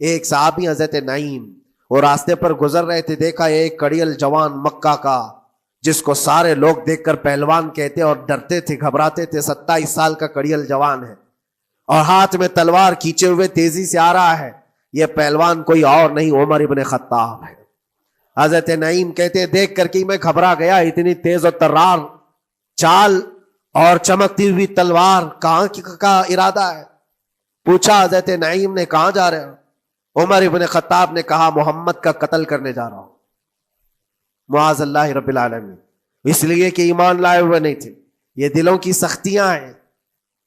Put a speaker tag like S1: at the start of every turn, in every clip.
S1: ایک صحابی حضرت نعیم وہ راستے پر گزر رہے تھے، دیکھا ایک کڑیل جوان مکہ کا جس کو سارے لوگ دیکھ کر پہلوان کہتے اور ڈرتے تھے، گھبراتے تھے، 27 سال کا کڑیل جوان ہے اور ہاتھ میں تلوار کھینچے ہوئے تیزی سے آ رہا ہے، یہ پہلوان کوئی اور نہیں عمر ابن خطاب ہے۔ حضرت نعیم کہتے ہیں دیکھ کر کے میں گھبرا گیا، اتنی تیز اور ترار چال اور چمکتی ہوئی تلوار، کہاں کا ارادہ ہے؟ پوچھا حضرت نعیم نے کہاں جا رہے ہو؟ عمر ابن خطاب نے کہا محمد کا قتل کرنے جا رہا ہوں۔ معاذ اللہ رب العالمین، اس لیے کہ ایمان لائے ہوئے نہیں تھے۔ یہ دلوں کی سختیاں ہیں،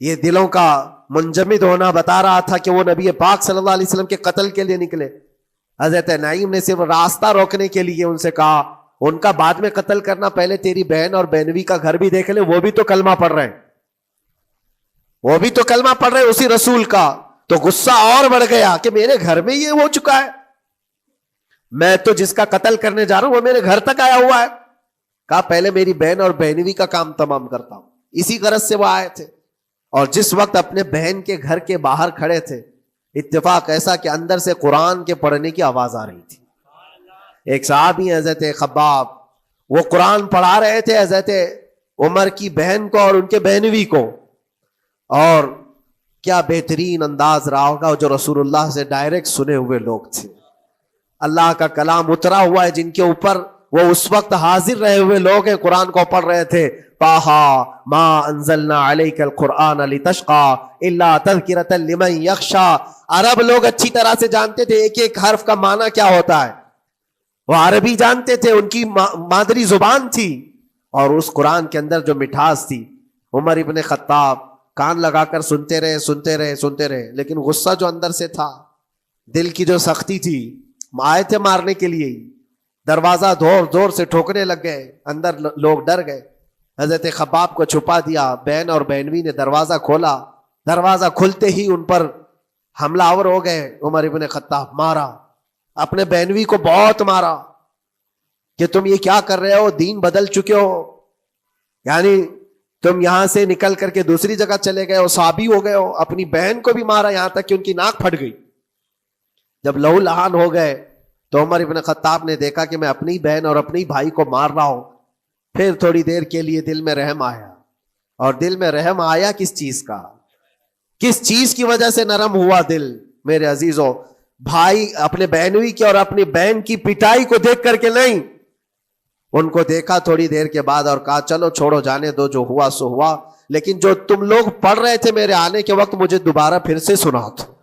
S1: یہ دلوں کا منجمد ہونا بتا رہا تھا کہ وہ نبی پاک صلی اللہ علیہ وسلم کے قتل کے لیے نکلے۔ حضرت نعیم نے صرف راستہ روکنے کے لیے ان سے کہا ان کا بعد میں قتل کرنا، پہلے تیری بہن اور بہنوی کا گھر بھی دیکھ لے، وہ بھی تو کلمہ پڑھ رہے ہیں، وہ بھی تو کلمہ پڑھ رہے ہیں اسی رسول کا۔ تو غصہ اور بڑھ گیا کہ میرے گھر میں یہ ہو چکا ہے، میں تو جس کا قتل کرنے جا رہا ہوں وہ میرے گھر تک آیا ہوا ہے۔ کہا پہلے میری بہن اور بہنوی کا کام تمام کرتا ہوں۔ اسی غرض سے وہ آئے تھے، اور جس وقت اپنے بہن کے گھر کے باہر کھڑے تھے، اتفاق ایسا کہ اندر سے قرآن کے پڑھنے کی آواز آ رہی تھی۔ ایک صحابی حضرت خباب، وہ قرآن پڑھا رہے تھے حضرت عمر کی بہن کو اور ان کے بہنوی کو، اور کیا بہترین انداز رہا ہوگا، جو رسول اللہ سے ڈائریکٹ سنے ہوئے لوگ تھے، اللہ کا کلام اترا ہوا ہے جن کے اوپر، وہ اس وقت حاضر رہے ہوئے لوگ ہیں، قرآن کو پڑھ رہے تھے۔ طٰہٰ ما انزلنا علیک القرآن لتشقى الا تذکرۃ لمن یخشی۔ عرب لوگ اچھی طرح سے جانتے تھے ایک ایک حرف کا معنی کیا ہوتا ہے، وہ عربی جانتے تھے، ان کی مادری زبان تھی، اور اس قرآن کے اندر جو مٹھاس تھی، عمر ابن خطاب کان لگا کر سنتے رہے سنتے رہے سنتے رہے، لیکن غصہ جو اندر سے تھا، دل کی جو سختی تھی، آئے تھے مارنے کے لیے، دروازہ زور زور سے ٹھوکنے لگ گئے، اندر لوگ ڈر گئے۔ حضرت خباب کو چھپا دیا، بہن اور بہنوی نے دروازہ کھولا، دروازہ کھلتے ہی ان پر حملہ آور ہو گئے۔ عمر ابن خطاب مارا، اپنے بہنوی کو بہت مارا کہ تم یہ کیا کر رہے ہو، دین بدل چکے ہو، یعنی تم یہاں سے نکل کر کے دوسری جگہ چلے گئے ہو، صحابی ہو گئے ہو۔ اپنی بہن کو بھی مارا، یہاں تک کہ ان کی ناک پھٹ گئی۔ جب لہو لہان ہو گئے تو عمر ابن خطاب نے دیکھا کہ میں اپنی بہن اور اپنی بھائی کو مار رہا ہوں۔ پھر تھوڑی دیر کے لیے دل میں رحم آیا، اور دل میں رحم آیا کس چیز کا، کس چیز کی وجہ سے نرم ہوا دل میرے عزیزوں؟ بھائی اپنے بہنوی کی اور اپنی بہن کی پٹائی کو دیکھ کر کے نہیں، ان کو دیکھا تھوڑی دیر کے بعد اور کہا چلو چھوڑو جانے دو، جو ہوا سو ہوا، لیکن جو تم لوگ پڑھ رہے تھے میرے آنے کے وقت مجھے دوبارہ پھر سے سنا دو۔